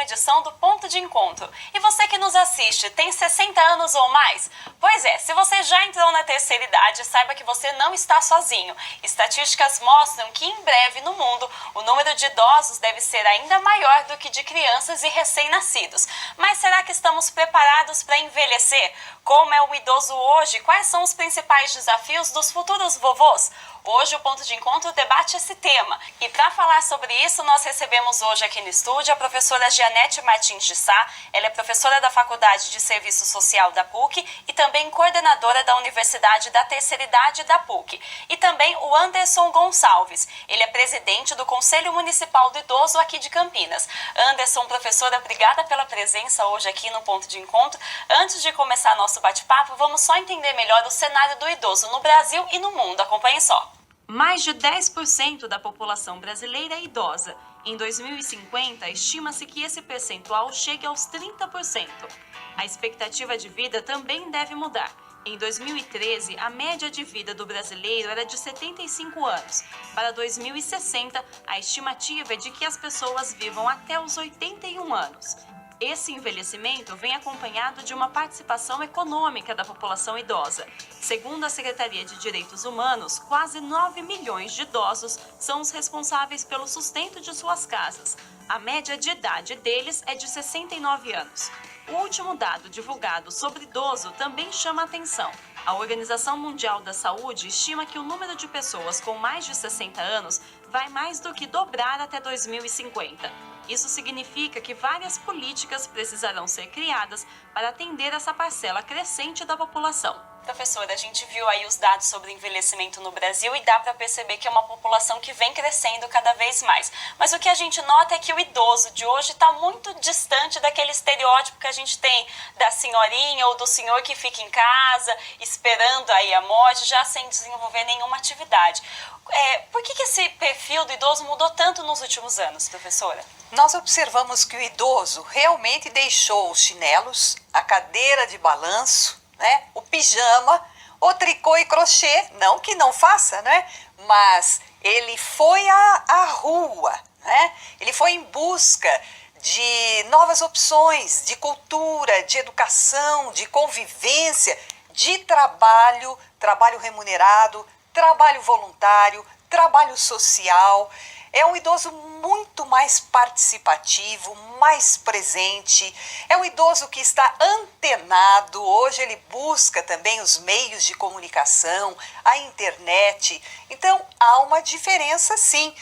uma edição do Ponto de Encontro. E você que nos assiste, tem 60 anos ou mais? Pois é, se você já entrou na terceira idade, saiba que você não está sozinho. Estatísticas mostram que em breve no mundo, o número de idosos deve ser ainda maior do que de crianças e recém-nascidos. Mas será que estamos preparados para envelhecer? Como é o idoso hoje? Quais são os principais desafios dos futuros vovôs? Hoje o Ponto de Encontro debate esse tema. E para falar sobre isso, nós recebemos hoje aqui no estúdio a professora Gianete Martins de Sá. Ela é professora da Faculdade de Serviço Social da PUC e também coordenadora da Universidade da Terceira Idade da PUC. E também o Anderson Gonçalves. Ele é presidente do Conselho Municipal do Idoso aqui de Campinas. Anderson, professora, obrigada pela presença hoje aqui no Ponto de Encontro. Antes de começar nosso bate-papo, vamos só entender melhor o cenário do idoso no Brasil e no mundo. Acompanhe só. Mais de 10% da população brasileira é idosa. Em 2050, estima-se que esse percentual chegue aos 30%. A expectativa de vida também deve mudar. Em 2013, a média de vida do brasileiro era de 75 anos. Para 2060, a estimativa é de que as pessoas vivam até os 81 anos. Esse envelhecimento vem acompanhado de uma participação econômica da população idosa. Segundo a Secretaria de Direitos Humanos, quase 9 milhões de idosos são os responsáveis pelo sustento de suas casas. A média de idade deles é de 69 anos. O último dado divulgado sobre idoso também chama a atenção. A Organização Mundial da Saúde estima que o número de pessoas com mais de 60 anos vai mais do que dobrar até 2050. Isso significa que várias políticas precisarão ser criadas para atender essa parcela crescente da população. Professora, a gente viu aí os dados sobre envelhecimento no Brasil e dá para perceber que é uma população que vem crescendo cada vez mais. Mas o que a gente nota é que o idoso de hoje está muito distante daquele estereótipo que a gente tem da senhorinha ou do senhor que fica em casa esperando aí a morte, já sem desenvolver nenhuma atividade. Por que esse perfil do idoso mudou tanto nos últimos anos, professora? Nós observamos que o idoso realmente deixou os chinelos, a cadeira de balanço, né, o pijama, o tricô e crochê, não que não faça, né, mas ele foi à rua, né, ele foi em busca de novas opções, de cultura, de educação, de convivência, de trabalho remunerado, trabalho voluntário, trabalho social. É um idoso muito mais participativo, mais presente. É um idoso que está antenado. Hoje ele busca também os meios de comunicação, a internet. Então, há uma diferença, sim.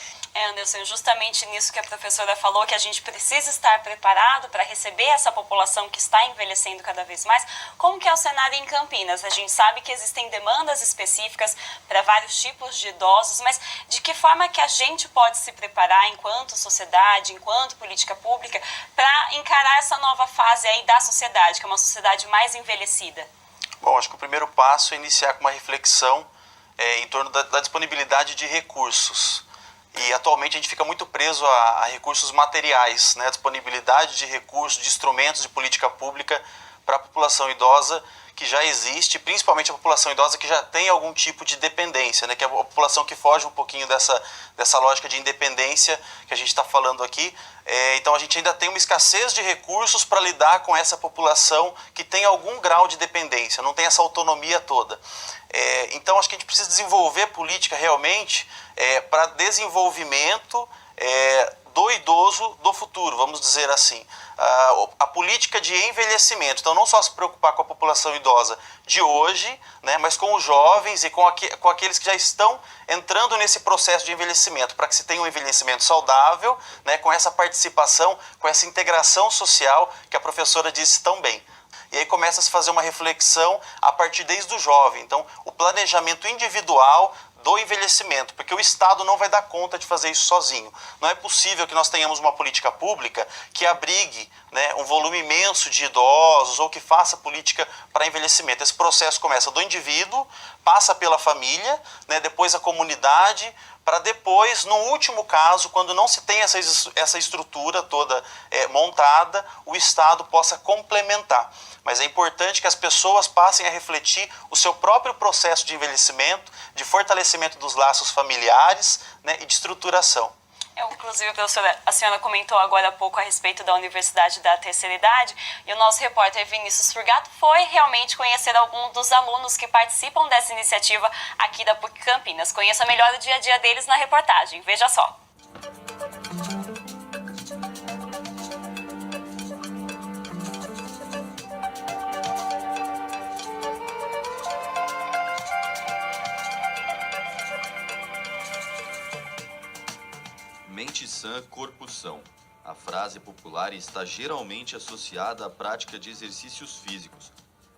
Anderson, justamente nisso que a professora falou, que a gente precisa estar preparado para receber essa população que está envelhecendo cada vez mais. Como que é o cenário em Campinas? A gente sabe que existem demandas específicas para vários tipos de idosos, mas de que forma que a gente pode se preparar enquanto sociedade, enquanto política pública, para encarar essa nova fase aí da sociedade, que é uma sociedade mais envelhecida? Bom, acho que o primeiro passo é iniciar com uma reflexão em torno da disponibilidade de recursos. E atualmente a gente fica muito preso a recursos materiais, né? A disponibilidade de recursos, de instrumentos de política pública para a população idosa que já existe, principalmente a população idosa que já tem algum tipo de dependência, né? Que é a população que foge um pouquinho dessa lógica de independência que a gente está falando aqui. Então a gente ainda tem uma escassez de recursos para lidar com essa população que tem algum grau de dependência, não tem essa autonomia toda. Então acho que a gente precisa desenvolver política realmente para desenvolvimento do idoso do futuro, vamos dizer assim. A política de envelhecimento, então não só se preocupar com a população idosa de hoje, né, mas com os jovens e com aqueles que já estão entrando nesse processo de envelhecimento, para que se tenha um envelhecimento saudável, né, com essa participação, com essa integração social que a professora disse tão bem. E aí começa a se fazer uma reflexão a partir desde o jovem. Então, o planejamento individual do envelhecimento, porque o Estado não vai dar conta de fazer isso sozinho. Não é possível que nós tenhamos uma política pública que abrigue, né, um volume imenso de idosos ou que faça política para envelhecimento. Esse processo começa do indivíduo, passa pela família, né, depois a comunidade, para depois, no último caso, quando não se tem essa estrutura toda montada, o Estado possa complementar. Mas é importante que as pessoas passem a refletir o seu próprio processo de envelhecimento, de fortalecimento dos laços familiares, né, e de estruturação. Inclusive, professora, a senhora comentou agora há pouco a respeito da Universidade da Terceira Idade e o nosso repórter Vinícius Furgato foi realmente conhecer algum dos alunos que participam dessa iniciativa aqui da PUC Campinas. Conheça melhor o dia a dia deles na reportagem. Veja só. Mente sã, corpo são. A frase popular está geralmente associada à prática de exercícios físicos.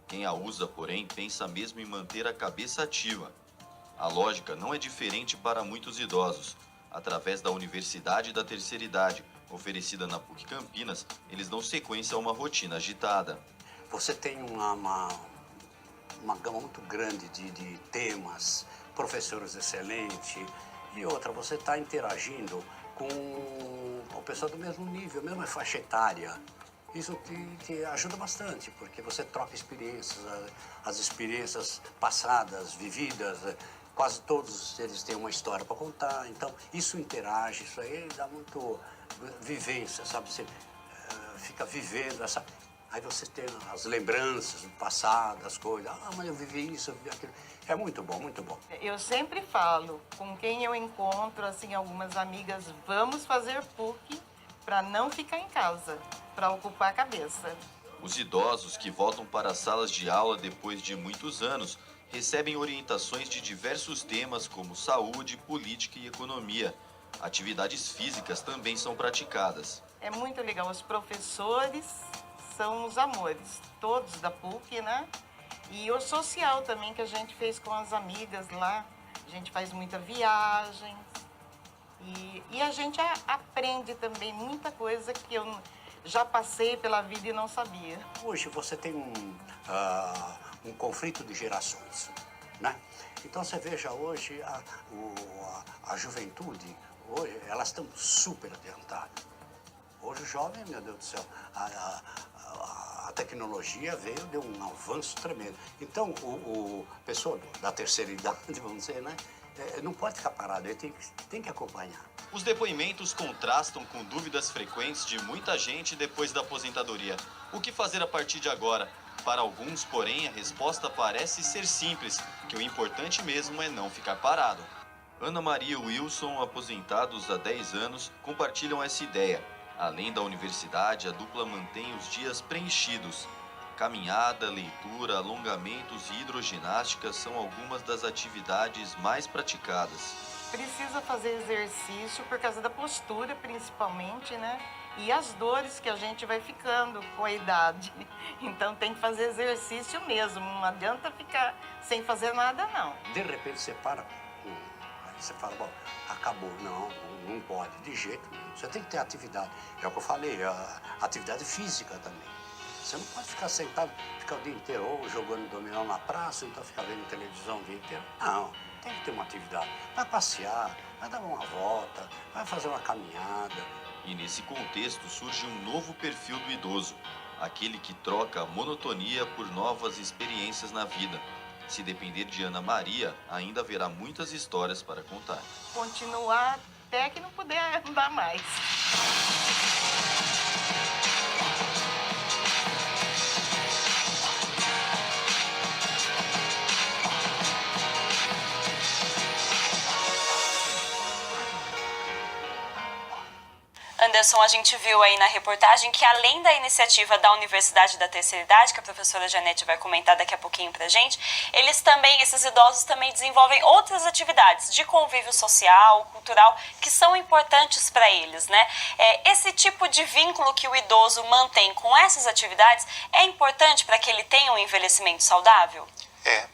Quem a usa, porém, pensa mesmo em manter a cabeça ativa. A lógica não é diferente para muitos idosos. Através da Universidade da Terceira Idade, oferecida na PUC Campinas, eles dão sequência a uma rotina agitada. Você tem uma gama muito grande de temas, professores excelentes, e outra, você está interagindo com o pessoal do mesmo nível, mesma faixa etária. Isso te ajuda bastante, porque você troca experiências, as experiências passadas, vividas, quase todos eles têm uma história para contar, então isso interage, isso aí dá muito vivência, sabe? Você fica vivendo essa... Aí você tem as lembranças do passado, as coisas, mas eu vivi isso, eu vivi aquilo. É muito bom, muito bom. Eu sempre falo, com quem eu encontro, assim, algumas amigas, vamos fazer PUC para não ficar em casa, para ocupar a cabeça. Os idosos que voltam para as salas de aula depois de muitos anos recebem orientações de diversos temas como saúde, política e economia. Atividades físicas também são praticadas. É muito legal, os professores são os amores, todos da PUC, né? E o social também que a gente fez com as amigas lá, a gente faz muita viagem e a gente aprende também muita coisa que eu já passei pela vida e não sabia. Hoje você tem um conflito de gerações, né? Então você veja hoje a juventude, hoje elas estão super adiantadas. Hoje o jovem, meu Deus do céu, a tecnologia veio, deu um avanço tremendo. Então, o pessoa da terceira idade, vamos dizer, né, não pode ficar parado, ele tem que acompanhar. Os depoimentos contrastam com dúvidas frequentes de muita gente depois da aposentadoria. O que fazer a partir de agora? Para alguns, porém, a resposta parece ser simples, que o importante mesmo é não ficar parado. Ana Maria e Wilson, aposentados há 10 anos, compartilham essa ideia. Além da universidade, a dupla mantém os dias preenchidos. Caminhada, leitura, alongamentos e hidroginástica são algumas das atividades mais praticadas. Precisa fazer exercício por causa da postura, principalmente, né? E as dores que a gente vai ficando com a idade. Então tem que fazer exercício mesmo, não adianta ficar sem fazer nada, não. De repente você para, aí você fala, bom, acabou. Não pode, de jeito nenhum. Você tem que ter atividade. É o que eu falei, a atividade física também. Você não pode ficar sentado, ficar o dia inteiro ou jogando dominó na praça, então ficar vendo televisão o dia inteiro. Não, tem que ter uma atividade. Vai passear, vai dar uma volta, vai fazer uma caminhada. E nesse contexto surge um novo perfil do idoso, aquele que troca a monotonia por novas experiências na vida. Se depender de Ana Maria, ainda haverá muitas histórias para contar. Continuar até que não puder andar mais. Anderson, a gente viu aí na reportagem que além da iniciativa da Universidade da Terceira Idade, que a professora Janete vai comentar daqui a pouquinho pra gente, esses idosos também desenvolvem outras atividades de convívio social, cultural, que são importantes para eles, né? Esse tipo de vínculo que o idoso mantém com essas atividades é importante para que ele tenha um envelhecimento saudável?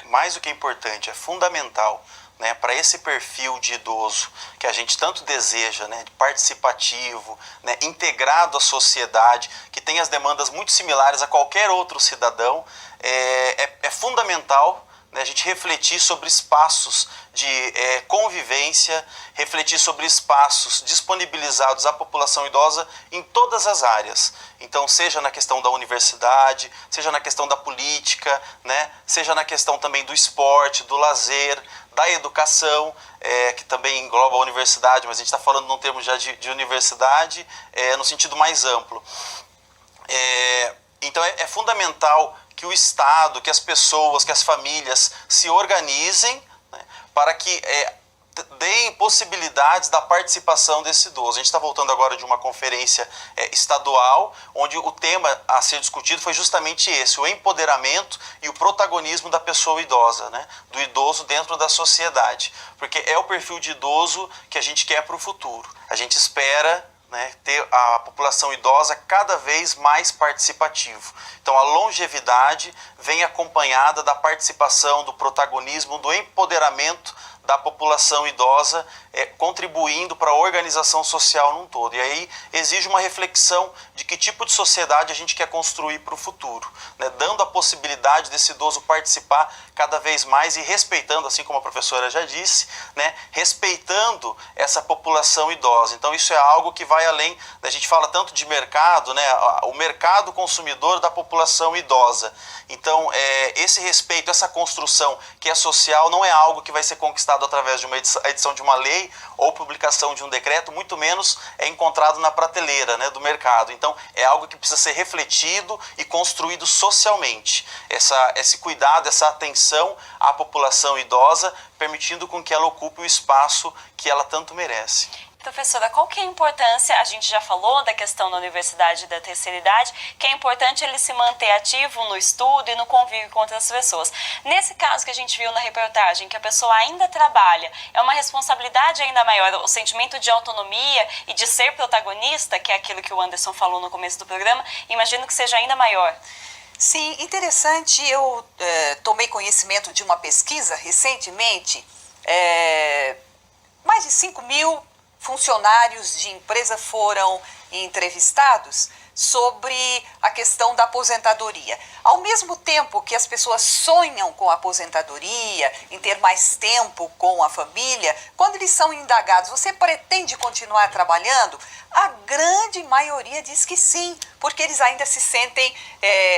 Mais do que importante, é fundamental. Né, para esse perfil de idoso que a gente tanto deseja, né, participativo, né, integrado à sociedade, que tem as demandas muito similares a qualquer outro cidadão, é fundamental, né, a gente refletir sobre espaços de convivência, refletir sobre espaços disponibilizados à população idosa em todas as áreas. Então, seja na questão da universidade, seja na questão da política, né, seja na questão também do esporte, do lazer, da educação, que também engloba a universidade, mas a gente está falando num termo já de universidade, no sentido mais amplo. Então é fundamental que o Estado, que as pessoas, que as famílias se organizem, né, para que deem possibilidades da participação desse idoso. A gente está voltando agora de uma conferência estadual, onde o tema a ser discutido foi justamente esse, o empoderamento e o protagonismo da pessoa idosa, né, do idoso dentro da sociedade, porque é o perfil de idoso que a gente quer para o futuro. A gente espera, né, ter a população idosa cada vez mais participativo. Então a longevidade vem acompanhada da participação, do protagonismo, do empoderamento da população idosa, contribuindo para a organização social num todo. E aí exige uma reflexão de que tipo de sociedade a gente quer construir para o futuro, né, dando a possibilidade desse idoso participar cada vez mais e respeitando, assim como a professora já disse, né, respeitando essa população idosa. Então isso é algo que vai além, a gente fala tanto de mercado, né, o mercado consumidor da população idosa. Então esse respeito, essa construção que é social, não é algo que vai ser conquistado através de uma edição de uma lei ou publicação de um decreto, muito menos é encontrado na prateleira, né, do mercado. Então é algo que precisa ser refletido e construído socialmente. Esse cuidado, essa atenção à população idosa, permitindo com que ela ocupe o espaço que ela tanto merece. Professora, qual que é a importância, a gente já falou da questão da universidade e da terceira idade, que é importante ele se manter ativo no estudo e no convívio com outras pessoas. Nesse caso que a gente viu na reportagem, que a pessoa ainda trabalha, é uma responsabilidade ainda maior, o sentimento de autonomia e de ser protagonista, que é aquilo que o Anderson falou no começo do programa, imagino que seja ainda maior. Sim, interessante. Eu tomei conhecimento de uma pesquisa recentemente, mais de 5.000 funcionários de empresa foram entrevistados sobre a questão da aposentadoria. Ao mesmo tempo que as pessoas sonham com a aposentadoria, em ter mais tempo com a família, quando eles são indagados, você pretende continuar trabalhando? A grande maioria diz que sim, porque eles ainda se sentem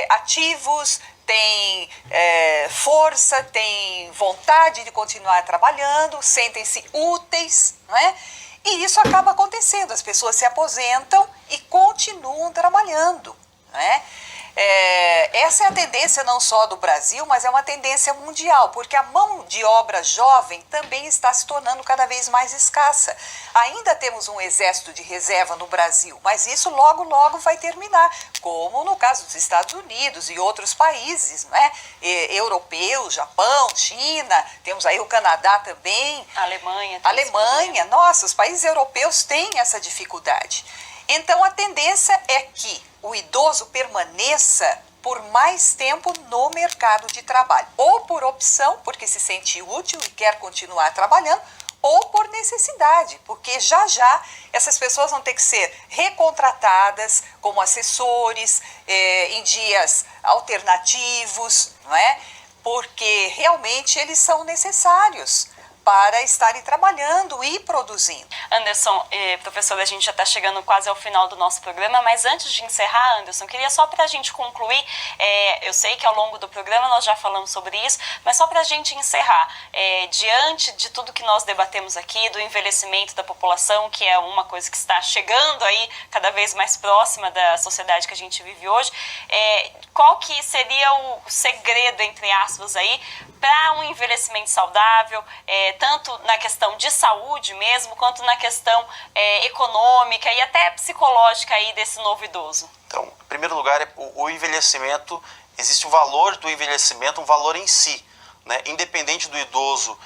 ativos, têm força, têm vontade de continuar trabalhando, sentem-se úteis, não é? E isso acaba acontecendo, as pessoas se aposentam e continuam trabalhando, né? Essa é a tendência não só do Brasil, mas é uma tendência mundial, porque a mão de obra jovem também está se tornando cada vez mais escassa. Ainda temos um exército de reserva no Brasil, mas isso logo, logo vai terminar, como no caso dos Estados Unidos e outros países, né? Europeus, Japão, China, temos aí o Canadá também. Alemanha, nossa, os países europeus têm essa dificuldade. Então a tendência é que o idoso permaneça por mais tempo no mercado de trabalho, ou por opção, porque se sente útil e quer continuar trabalhando, ou por necessidade, porque já já essas pessoas vão ter que ser recontratadas como assessores em dias alternativos, não é? Porque realmente eles são necessários para estarem trabalhando e produzindo. Anderson, professora, a gente já está chegando quase ao final do nosso programa, mas antes de encerrar, Anderson, queria só para a gente concluir, eu sei que ao longo do programa nós já falamos sobre isso, mas só para a gente encerrar, diante de tudo que nós debatemos aqui, do envelhecimento da população, que é uma coisa que está chegando aí cada vez mais próxima da sociedade que a gente vive hoje, qual que seria o segredo, entre aspas, aí, para um envelhecimento saudável, tanto na questão de saúde mesmo, quanto na questão econômica e até psicológica aí desse novo idoso? Então, em primeiro lugar, o envelhecimento, existe um valor do envelhecimento, um valor em si, né? Independente do idoso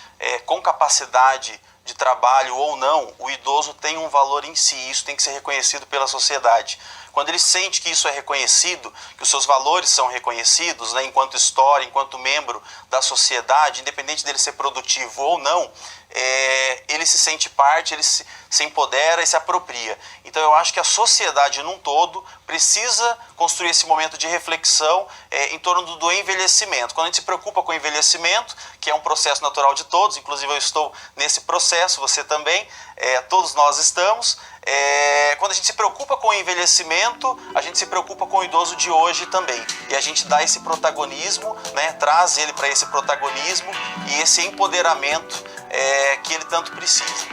com capacidade de trabalho ou não, o idoso tem um valor em si, isso tem que ser reconhecido pela sociedade. quando ele sente que isso é reconhecido, que os seus valores são reconhecidos, né, enquanto história, enquanto membro da sociedade, independente dele ser produtivo ou não, ele se sente parte, ele se empodera e se apropria. Então eu acho que a sociedade num todo precisa construir esse momento de reflexão em torno do envelhecimento. Quando a gente se preocupa com o envelhecimento, que é um processo natural de todos, inclusive eu estou nesse processo, você também, todos nós estamos, quando a gente se preocupa com o envelhecimento, a gente se preocupa com o idoso de hoje também. E a gente dá esse protagonismo, né, traz ele para esse protagonismo e esse empoderamento que ele tanto precisa.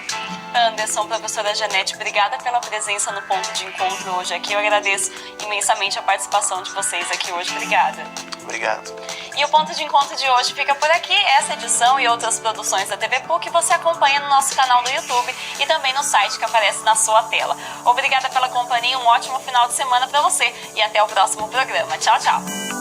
Anderson, professora Janete, obrigada pela presença no Ponto de Encontro hoje aqui. Eu agradeço imensamente a participação de vocês aqui hoje. Obrigada. Obrigado. E o Ponto de Encontro de hoje fica por aqui. Essa edição e outras produções da TV PUC você acompanha no nosso canal do YouTube e também no site que aparece na sua tela. Obrigada pela companhia, um ótimo final de semana para você e até o próximo programa. Tchau, tchau.